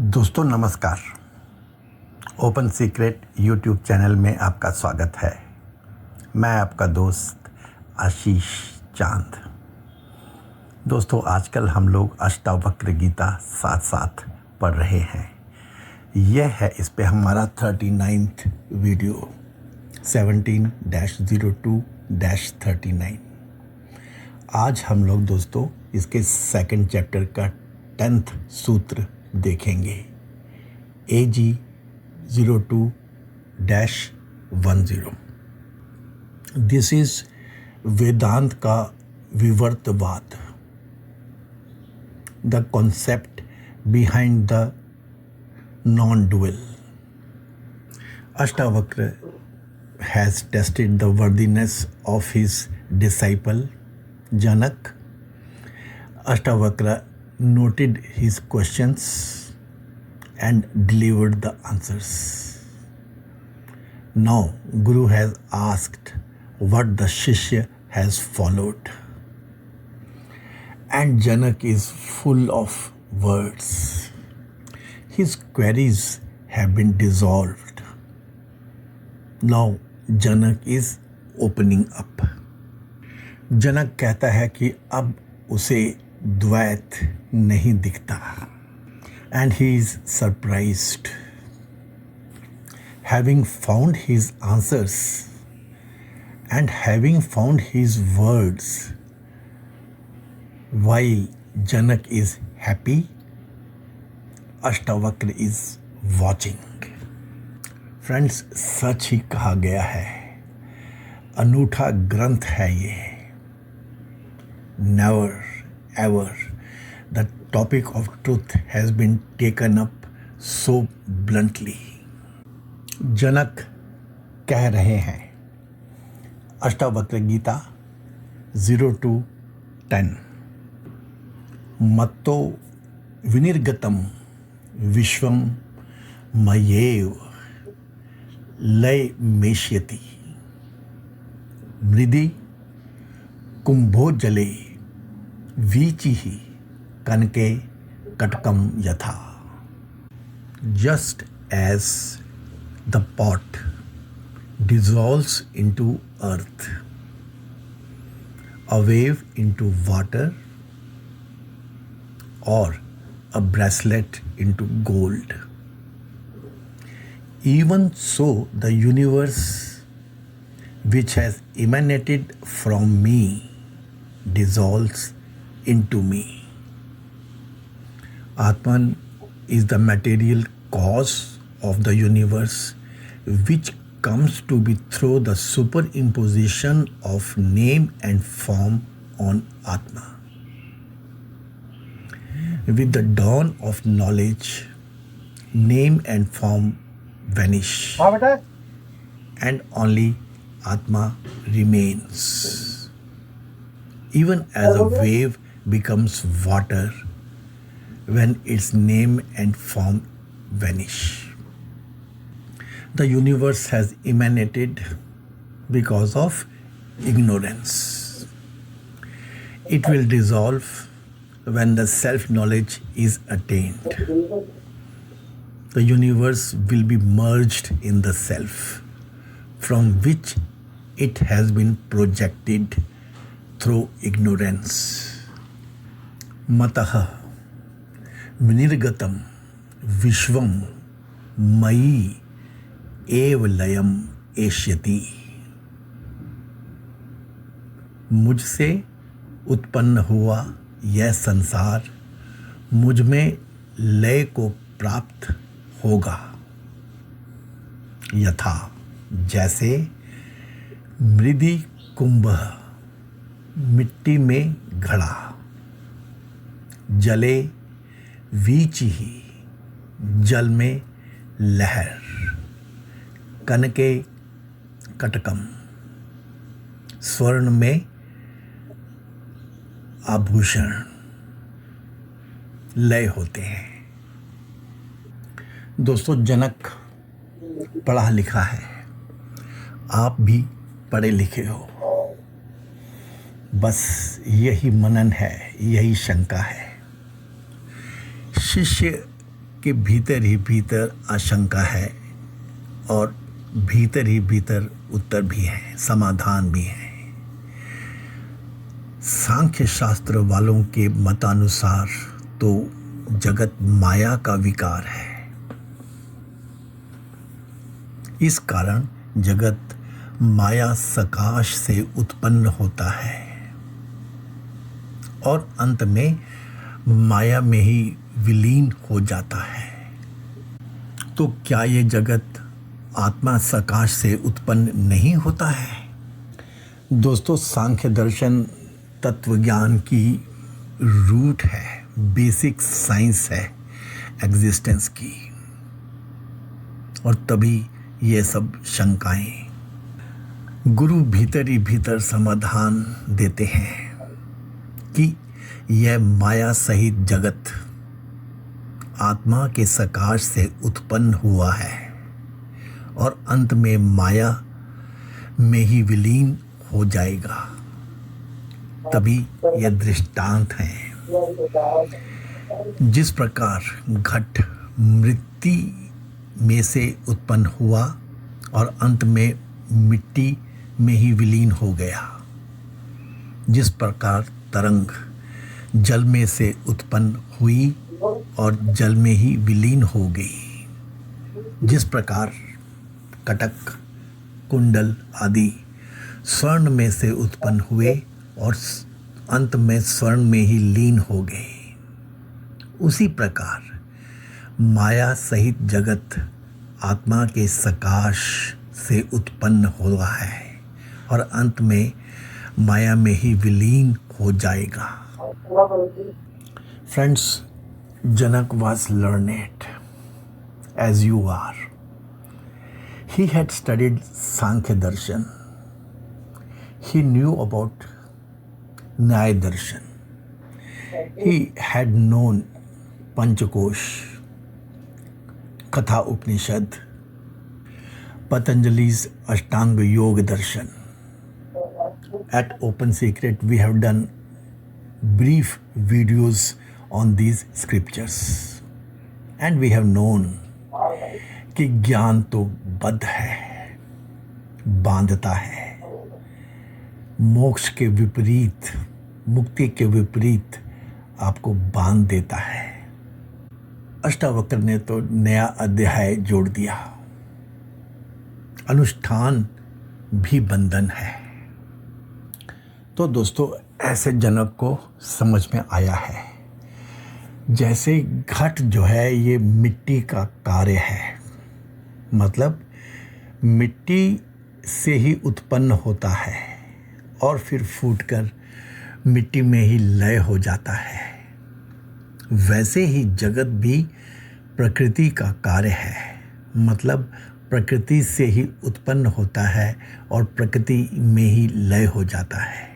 दोस्तों नमस्कार। Open secret YouTube channel में आपका स्वागत है। मैं आपका दोस्त आशीष चांद। दोस्तों आजकल हम लोग अष्टावक्र गीता साथ साथ पढ़ रहे हैं। यह है इस पे हमारा 39th वीडियो 17-02-39। आज हम लोग दोस्तों इसके सेकंड चैप्टर का 10th सूत्र देखेंगे। AG 02-10। दिस इज वेदांत का विवर्तवाद, the concept behind the non dual. Ashtavakra has tested the worthiness of his disciple Janak. Ashtavakra noted his questions and delivered the answers. Now Guru has asked what the Shishya has followed, and Janak is full of words. His queries have been dissolved. Now Janak is opening up. Janak कहता है कि अब उसे द्वैत नहीं दिखता and he is surprised having found his answers and having found his words. While Janak is happy, Ashtavakra is watching. Friends, सच ही कहा गया है, अनूठा ग्रंथ है ये। Never ever the topic of truth has been taken up so bluntly. Janak कह रहे हैं, अष्टावक्र गीता 0-10। मत्तो विनिर्गतम विश्वम मयेव लय मेष्यति मृदि कुंभो जले वीचिहि कनके कटकम यथा। Just as the pot dissolves into earth, a wave into water, or a bracelet into gold, even so the universe which has emanated from me dissolves into me. Atman is the material cause of the universe, which comes to be through the superimposition of name and form on Atma. With the dawn of knowledge, name and form vanish, and only Atma remains. Even as a wave becomes water when its name and form vanish. The universe has emanated because of ignorance. It will dissolve when the self-knowledge is attained. The universe will be merged in the self, from which it has been projected through ignorance. Mataha vinirgatam vishvam mayi ev layam eshyati। मुझसे उत्पन्न हुआ यह संसार मुझ में लय को प्राप्त होगा। यथा जैसे मृदि कुंभ मिट्टी में घड़ा, जले वीचिहि जल में लहर, कनके कटकम स्वर्ण में आभूषण लय होते हैं। दोस्तों जनक पढ़ा लिखा है, आप भी पढ़े लिखे हो। बस यही मनन है, यही शंका है। शिष्य आपके भीतर ही भीतर आशंका है और भीतर ही भीतर उत्तर भी है, समाधान भी है। सांख्य शास्त्र वालों के मतानुसार तो जगत माया का विकार है। इस कारण जगत माया सकाश से उत्पन्न होता है और अंत में माया में ही विलीन हो जाता है। तो क्या ये जगत आत्मा सकाश से उत्पन्न नहीं होता है? दोस्तों, सांख्य दर्शन तत्व ज्ञान की रूट है, बेसिक साइंस है एग्जिस्टेंस की, और तभी ये सब शंकाएं गुरु भीतर ही भीतर समाधान देते हैं कि यह माया सहित जगत आत्मा के सकाश से उत्पन्न हुआ है और अंत में माया में ही विलीन हो जाएगा। तभी यह दृष्टांत है। जिस प्रकार घट मृत्ति में से उत्पन्न हुआ और अंत में मिट्टी में ही विलीन हो गया, जिस प्रकार तरंग जल में से उत्पन्न हुई और जल में ही विलीन हो गई, जिस प्रकार कटक, कुंडल आदि स्वर्ण में से उत्पन्न हुए और अंत में स्वर्ण में ही लीन हो गए, उसी प्रकार माया सहित जगत आत्मा के सकाश से उत्पन्न हुआ है और अंत में माया में ही विलीन हो जाएगा। Friends, Janak was learned as you are. He had studied Sankhya Darshan. He knew about Nyaya Darshan. He had known Panchakosh, Katha Upanishad, Patanjali's Ashtanga Yoga Darshan. At Open Secret, we have done brief videos on these scriptures and we have known कि ज्ञान तो बद्ध है, बांधता है, मोक्ष के विपरीत, मुक्ति के विपरीत आपको बांध देता है। अष्टावक्र ने तो नया अध्याय जोड़ दिया। अनुष्ठान भी बंधन है। तो दोस्तों, ऐसे जनक को समझ में आया है जैसे घट जो है ये मिट्टी का कार्य है, मतलब मिट्टी से ही उत्पन्न होता है और फिर फूटकर मिट्टी में ही लय हो जाता है। वैसे ही जगत भी प्रकृति का कार्य है, मतलब प्रकृति से ही उत्पन्न होता है और प्रकृति में ही लय हो जाता है।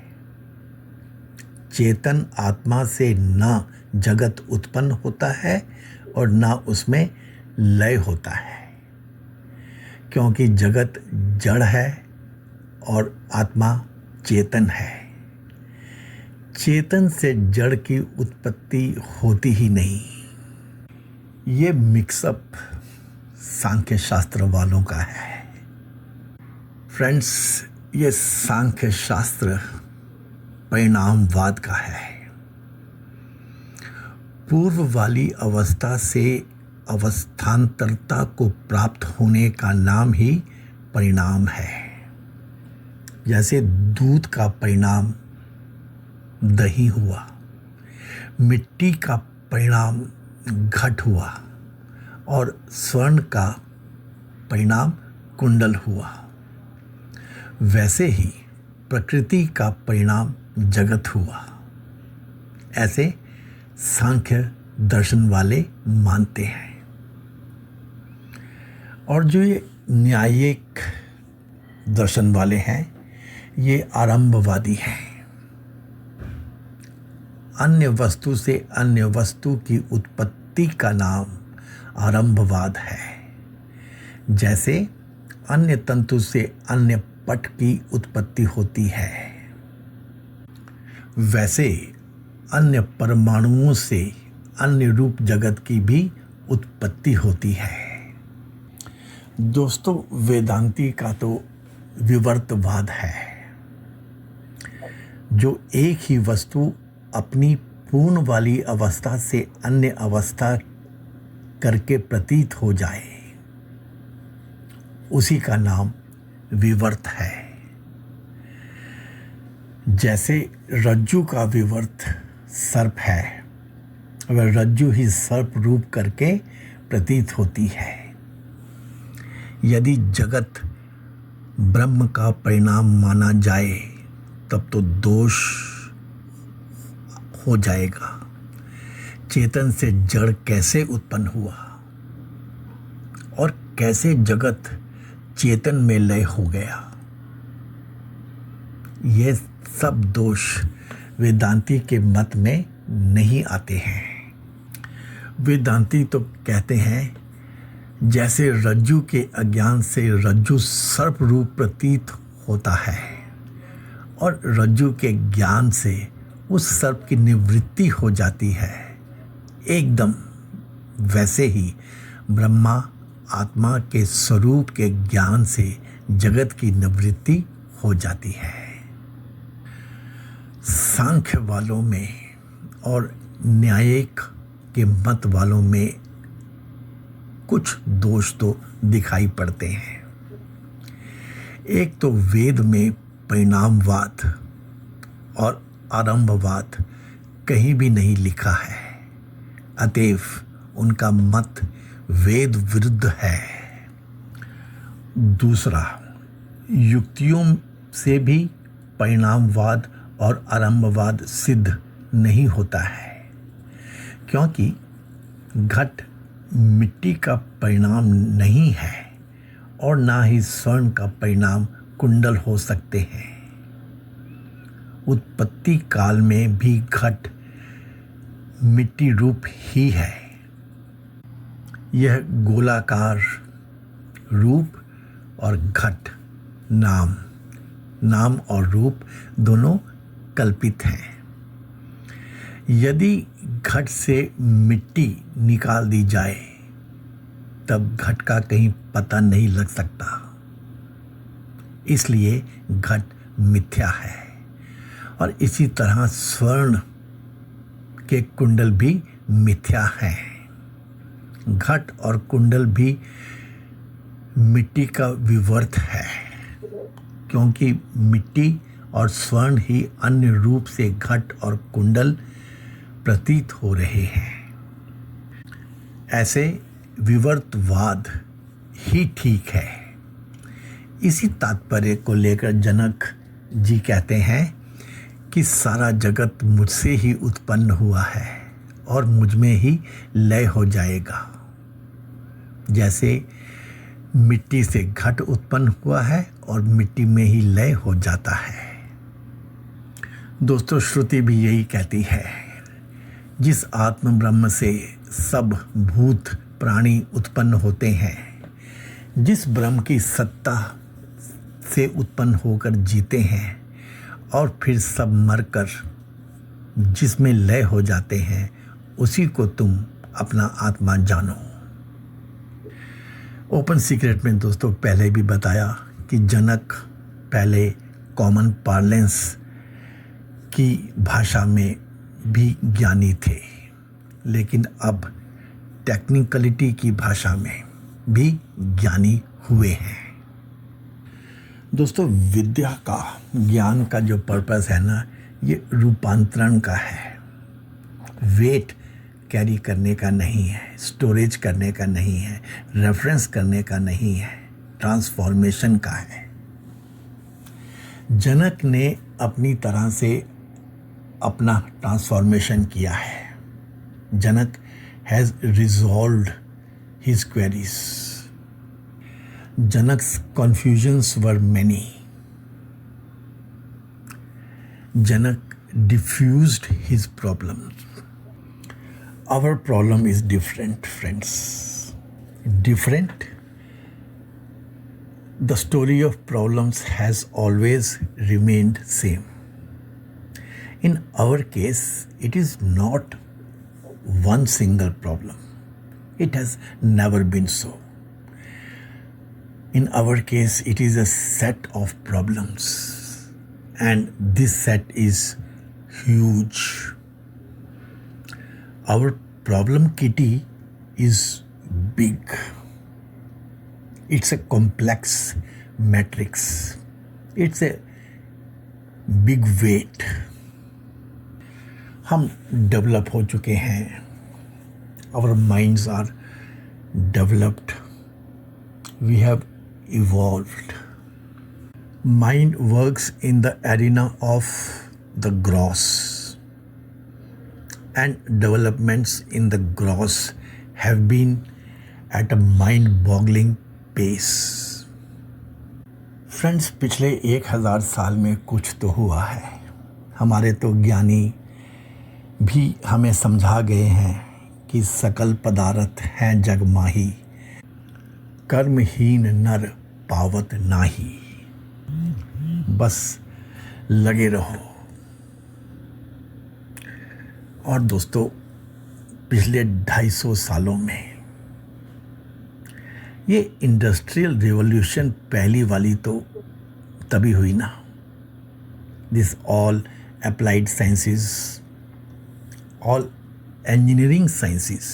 चेतन आत्मा से ना जगत उत्पन्न होता है और ना उसमें लय होता है, क्योंकि जगत जड़ है और आत्मा चेतन है। चेतन से जड़ की उत्पत्ति होती ही नहीं। ये मिक्सअप सांख्य शास्त्र वालों का है। फ्रेंड्स, ये सांख्य शास्त्र परिणामवाद का है। पूर्व वाली अवस्था से अवस्थांतरता को प्राप्त होने का नाम ही परिणाम है। जैसे दूध का परिणाम दही हुआ, मिट्टी का परिणाम घट हुआ और स्वर्ण का परिणाम कुंडल हुआ, वैसे ही प्रकृति का परिणाम जगत हुआ। ऐसे सांख्य दर्शन वाले मानते हैं। और जो ये न्यायिक दर्शन वाले हैं, ये आरंभवादी हैं। अन्य वस्तु से अन्य वस्तु की उत्पत्ति का नाम आरंभवाद है। जैसे अन्य तंतु से अन्य पट की उत्पत्ति होती है, वैसे अन्य परमाणुओं से अन्य रूप जगत की भी उत्पत्ति होती है। दोस्तों, वेदांती का तो विवर्तवाद है, जो एक ही वस्तु अपनी पूर्ण वाली अवस्था से अन्य अवस्था करके प्रतीत हो जाए, उसी का नाम विवर्त है। जैसे रज्जु का विवर्त सर्प है, वह रज्जु ही सर्प रूप करके प्रतीत होती है। यदि जगत ब्रह्म का परिणाम माना जाए तब तो दोष हो जाएगा। चेतन से जड़ कैसे उत्पन्न हुआ और कैसे जगत चेतन में लय हो गया, ये सब दोष वेदांती के मत में नहीं आते हैं। वेदांती तो कहते हैं जैसे रज्जु के अज्ञान से रज्जु सर्प रूप प्रतीत होता है और रज्जु के ज्ञान से उस सर्प की निवृत्ति हो जाती है, एकदम वैसे ही ब्रह्मा आत्मा के स्वरूप के ज्ञान से जगत की निवृत्ति हो जाती है। सांख्य वालों में और न्यायिक के मत वालों में कुछ दोष तो दिखाई पड़ते हैं। एक तो वेद में परिणामवाद और आरंभवाद कहीं भी नहीं लिखा है, अतएव उनका मत वेद विरुद्ध है। दूसरा, युक्तियों से भी परिणामवाद और आरंभवाद सिद्ध नहीं होता है, क्योंकि घट मिट्टी का परिणाम नहीं है और ना ही स्वर्ण का परिणाम कुंडल हो सकते हैं। उत्पत्ति काल में भी घट मिट्टी रूप ही है। यह गोलाकार रूप और घट नाम और रूप दोनों कल्पित हैं। यदि घट से मिट्टी निकाल दी जाए तब घट का कहीं पता नहीं लग सकता, इसलिए घट मिथ्या है। और इसी तरह स्वर्ण के कुंडल भी मिथ्या हैं। घट और कुंडल भी मिट्टी का विवर्त है, क्योंकि मिट्टी और स्वर्ण ही अन्य रूप से घट और कुंडल प्रतीत हो रहे हैं। ऐसे विवर्तवाद ही ठीक है। इसी तात्पर्य को लेकर जनक जी कहते हैं कि सारा जगत मुझसे ही उत्पन्न हुआ है और मुझ में ही लय हो जाएगा। जैसे मिट्टी से घट उत्पन्न हुआ है और मिट्टी में ही लय हो जाता है। दोस्तों, श्रुति भी यही कहती है, जिस आत्म ब्रह्म से सब भूत प्राणी उत्पन्न होते हैं, जिस ब्रह्म की सत्ता से उत्पन्न होकर जीते हैं और फिर सब मरकर जिसमें लय हो जाते हैं, उसी को तुम अपना आत्मा जानो। ओपन सीक्रेट में दोस्तों पहले भी बताया कि जनक पहले कॉमन पार्लेंस की भाषा में भी ज्ञानी थे, लेकिन अब टेक्निकलिटी की भाषा में भी ज्ञानी हुए हैं। दोस्तों, विद्या का, ज्ञान का जो पर्पस है ना, ये रूपांतरण का है। वेट कैरी करने का नहीं है, स्टोरेज करने का नहीं है, रेफरेंस करने का नहीं है, ट्रांसफॉर्मेशन का है। जनक ने अपनी तरह से अपना ट्रांसफॉर्मेशन किया है। Janak has resolved his queries. जनक's confusions were many. Janak diffused his problems. Our problem is different, friends. Different. The story of problems has always remained same. In our case, it is not one single problem. It has never been so. In our case, it is a set of problems, and this set is huge. Our problem kitty is big. It's a complex matrix. It's a big weight. हम develop हो चुके हैं. Our minds are developed. We have evolved. Mind works in the arena of the gross, and developments in the gross have been at a mind-boggling pace. Friends, पिछले 1000 साल में कुछ तो हुआ है. हमारे तो ज्ञानी भी हमें समझा गए हैं कि सकल पदार्थ हैं जग माही, कर्महीन नर पावत नाही. बस लगे रहो. और दोस्तों, पिछले 250 सालों में ये इंडस्ट्रियल रिवॉल्यूशन पहली वाली तो तभी हुई ना. This all applied sciences, all engineering sciences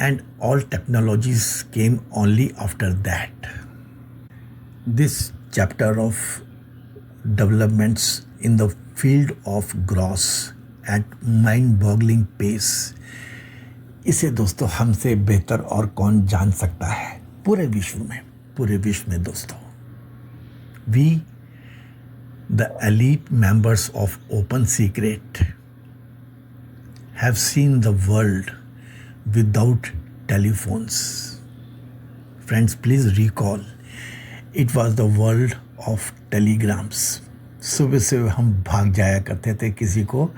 and all technologies came only after that. This chapter of developments in the field of gross at mind-boggling pace, इसे दोस्तों हमसे बेहतर और कौन जान सकता है पूरे विश्व में दोस्तों. We, the elite members of Open Secret, have seen the world without telephones. Friends, please recall, it was the world of telegrams. सुबह से हम भाग जाया करते थे किसी को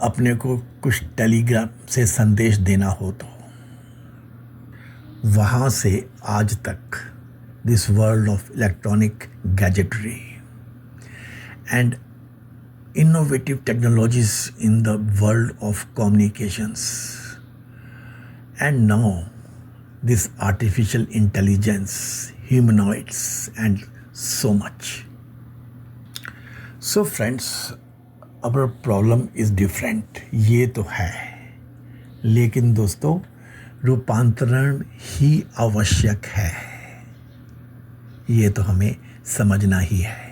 अपने को कुछ टेलीग्राम से संदेश देना हो तो. वहाँ से आज तक this world of electronic gadgetry and innovative technologies in the world of communications, and now this artificial intelligence, humanoids, and so much. So friends, our problem is different. ये तो है, लेकिन दोस्तों रूपांतरण ही आवश्यक है. ये तो हमें समझना ही है.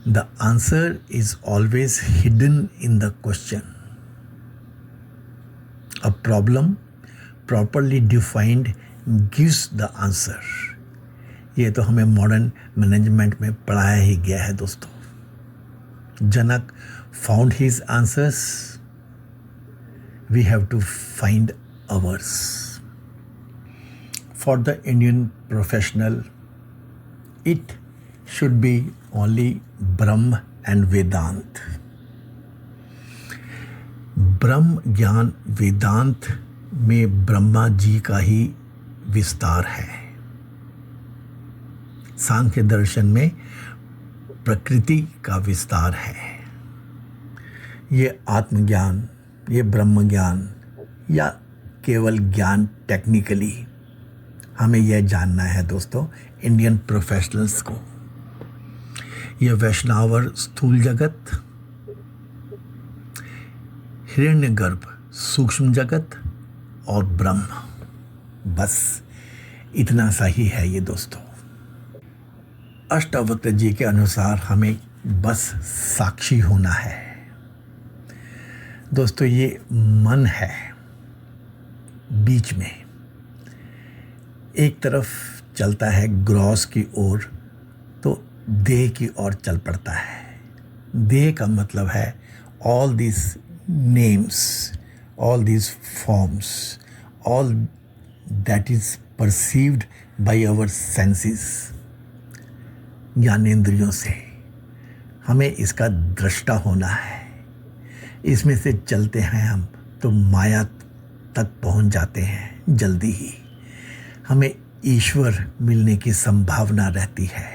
The answer is always hidden in the question. A problem properly defined gives the answer. ये तो हमें मॉडर्न मैनेजमेंट में पढ़ाया ही गया है दोस्तों. जनक found his answers. We have to find ours. For the Indian professional, it should be only Brahma and वेदांत. ब्रह्म ज्ञान वेदांत में ब्रह्मा जी का ही विस्तार है. सांख्य दर्शन में प्रकृति का विस्तार है. ये आत्मज्ञान, ये ब्रह्म ज्ञान या केवल ज्ञान टेक्निकली, हमें यह जानना है दोस्तों इंडियन प्रोफेशनल्स को. ये वैष्णवर स्थूल जगत, हिरण्यगर्भ सूक्ष्म जगत और ब्रह्म, बस इतना सा ही है ये दोस्तों. अष्टावक्र जी के अनुसार हमें बस साक्षी होना है दोस्तों. ये मन है बीच में, एक तरफ चलता है ग्रॉस की ओर तो देह की ओर चल पड़ता है. देह का मतलब है all this names, all this forms, all that is perceived by our senses. ज्ञानेंद्रियों से हमें इसका दृष्टा होना है. इसमें से चलते हैं हम तो माया तक पहुंच जाते हैं जल्दी ही. हमें ईश्वर मिलने की संभावना रहती है.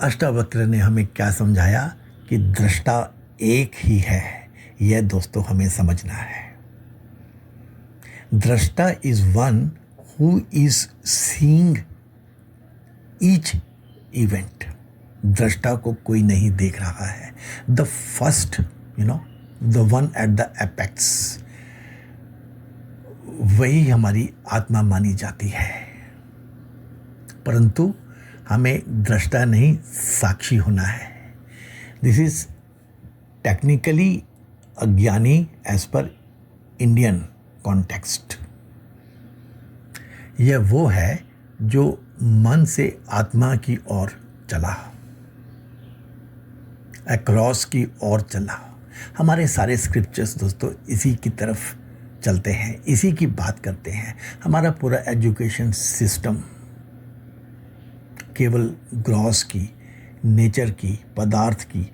अष्टावक्र ने हमें क्या समझाया कि दृष्टा एक ही है. यह दोस्तों हमें समझना है. Drashta is one who is seeing each event. दृष्टा को कोई नहीं देख रहा है. The first, the one at the apex, वही हमारी आत्मा मानी जाती है. परंतु हमें दृष्टा नहीं, साक्षी होना है. दिस इज टेक्निकली अज्ञानी एज पर इंडियन कॉन्टेक्स्ट. यह वो है जो मन से आत्मा की ओर चला, अक्रॉस की ओर चला. हमारे सारे स्क्रिप्चर्स दोस्तों इसी की तरफ चलते हैं, इसी की बात करते हैं. हमारा पूरा एजुकेशन सिस्टम केवल ग्रॉस की, नेचर की, पदार्थ की,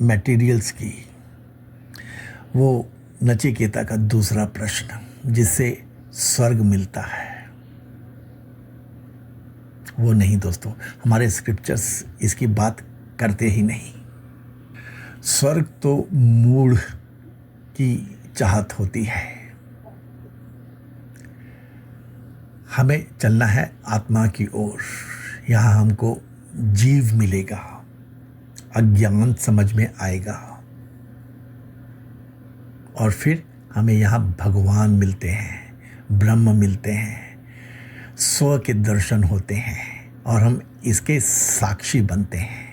मटेरियल्स की. वो नचिकेता का दूसरा प्रश्न, जिससे स्वर्ग मिलता है, वो नहीं दोस्तों. हमारे स्क्रिप्चर्स इसकी बात करते ही नहीं. स्वर्ग तो मूढ़ की चाहत होती है. हमें चलना है आत्मा की ओर. यहाँ हमको जीव मिलेगा, अज्ञान समझ में आएगा, और फिर हमें यहाँ भगवान मिलते हैं, ब्रह्म मिलते हैं, स्व के दर्शन होते हैं, और हम इसके साक्षी बनते हैं.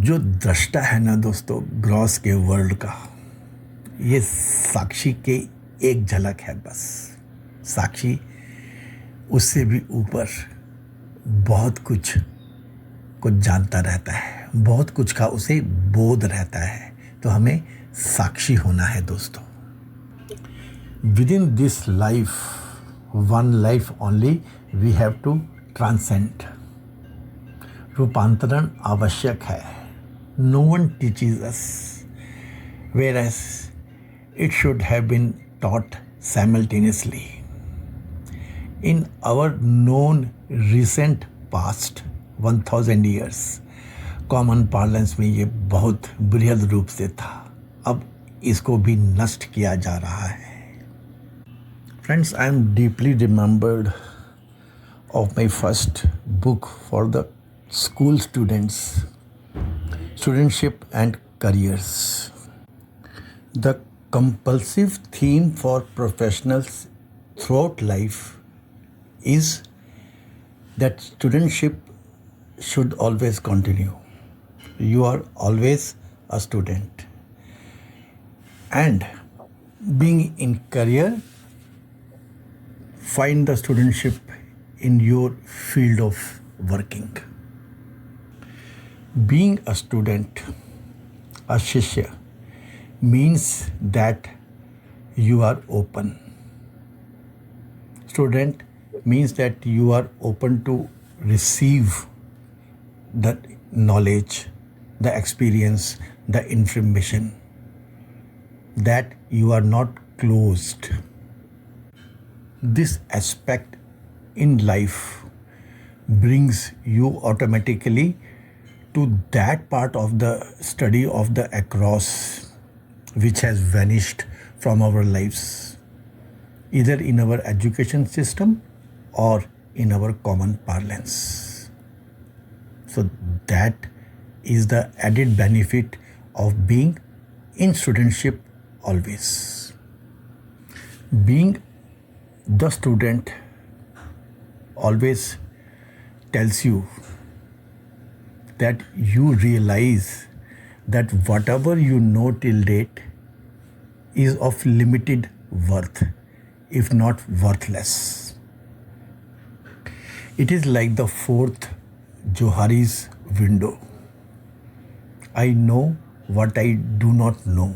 जो दृष्टा है ना दोस्तों ग्रॉस के वर्ल्ड का, ये साक्षी के एक झलक है बस. साक्षी उससे भी ऊपर बहुत कुछ जानता रहता है, बहुत कुछ का उसे बोध रहता है. तो हमें साक्षी होना है दोस्तों. Within this life, one life only, we have to transcend. रूपांतरण आवश्यक है. No one teaches us, whereas it should have been taught simultaneously. In our known recent past 1000 years, common parlance में ये बहुत बृहद रूप से था. अब इसको भी नष्ट किया जा रहा है. Friends, I am deeply remembered of my first book for the school students, Studentship and Careers. The compulsive theme for professionals throughout life is that studentship should always continue. You are always a student. And being in career, find the studentship in your field of working. Being a student, a shishya, means that you are open. Student means that you are open to receive the knowledge, the experience, the information, that you are not closed. This aspect in life brings you automatically to that part of the study of the across which has vanished from our lives, either in our education system or in our common parlance. So that is the added benefit of being in studentship always. Being the student always tells you that you realize that whatever you know till date is of limited worth, if not worthless. It is like the fourth Johari's window. I know what I do not know.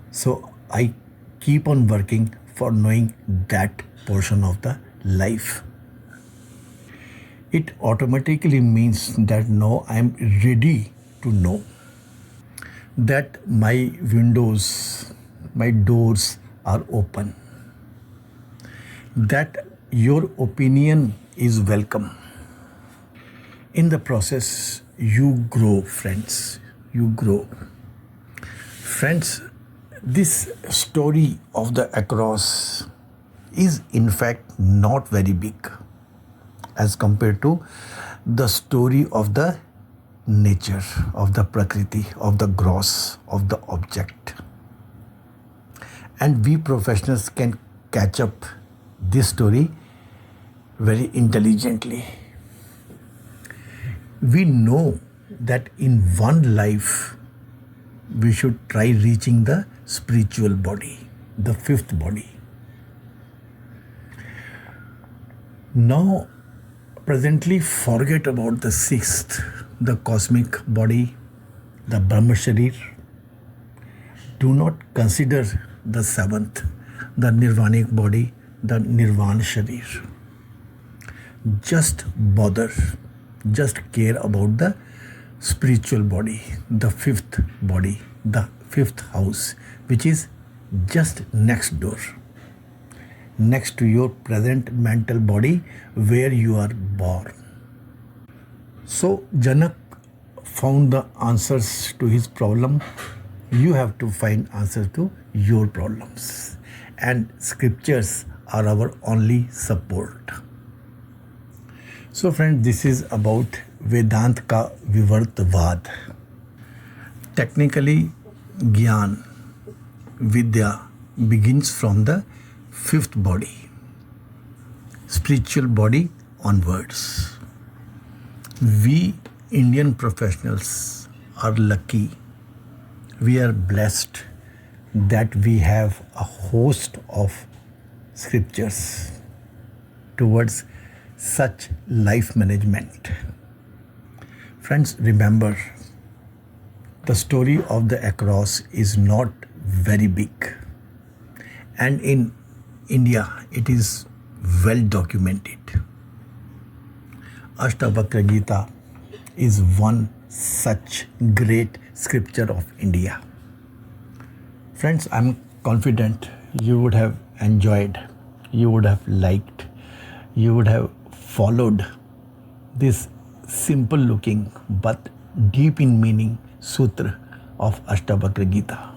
So I keep on working for knowing that portion of the life. It automatically means that now I am ready to know that my windows, my doors are open, that your opinion is welcome. In the process, you grow, friends. You grow. Friends, This story of the across is in fact not very big as compared to the story of the nature, of the prakriti, of the gross, of the object. And we professionals can catch up this story very intelligently. We know that in one life we should try reaching the spiritual body, the fifth body. Now, presently, forget about the sixth, the cosmic body, the Brahma Sharir. Do not consider the seventh, the Nirvanic body, the Nirvana Sharir. Just just care about the spiritual body, the fifth body, the fifth house, which is just next door, next to your present mental body where you are born. So Janak found the answers to his problem. You have to find answers to your problems. And scriptures are our only support. So friends, this is about Vedant ka Vivartvad. Technically, Gyan, Vidya begins from the fifth body, spiritual body onwards. We Indian professionals are lucky. We are blessed that we have a host of scriptures towards such life management. Friends, remember, the story of the across is not very big. And in India, it is well documented. Ashtavakra Gita is one such great scripture of India. Friends, I'm confident you would have enjoyed, you would have liked, you would have followed this simple looking but deep in meaning sutra of Ashtavakra Gita.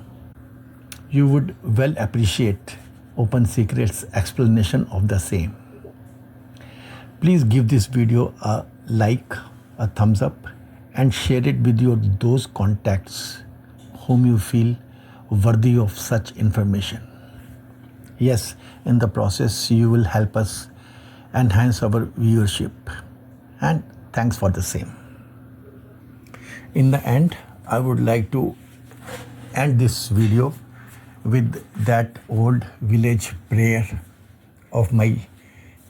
You would well appreciate Open Secret's explanation of the same. Please give this video a like, a thumbs up, and share it with those contacts whom you feel worthy of such information. Yes, in the process you will help us enhance our viewership, and thanks for the same. In the end, I would like to end this video with that old village prayer of my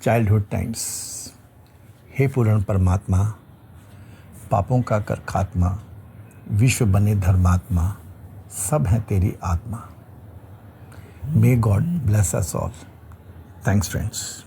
childhood times. हे पूर्ण परमात्मा, पापों का कर खात्मा, विश्व बने धर्मात्मा, सब है तेरी आत्मा. May God bless us all. Thanks friends.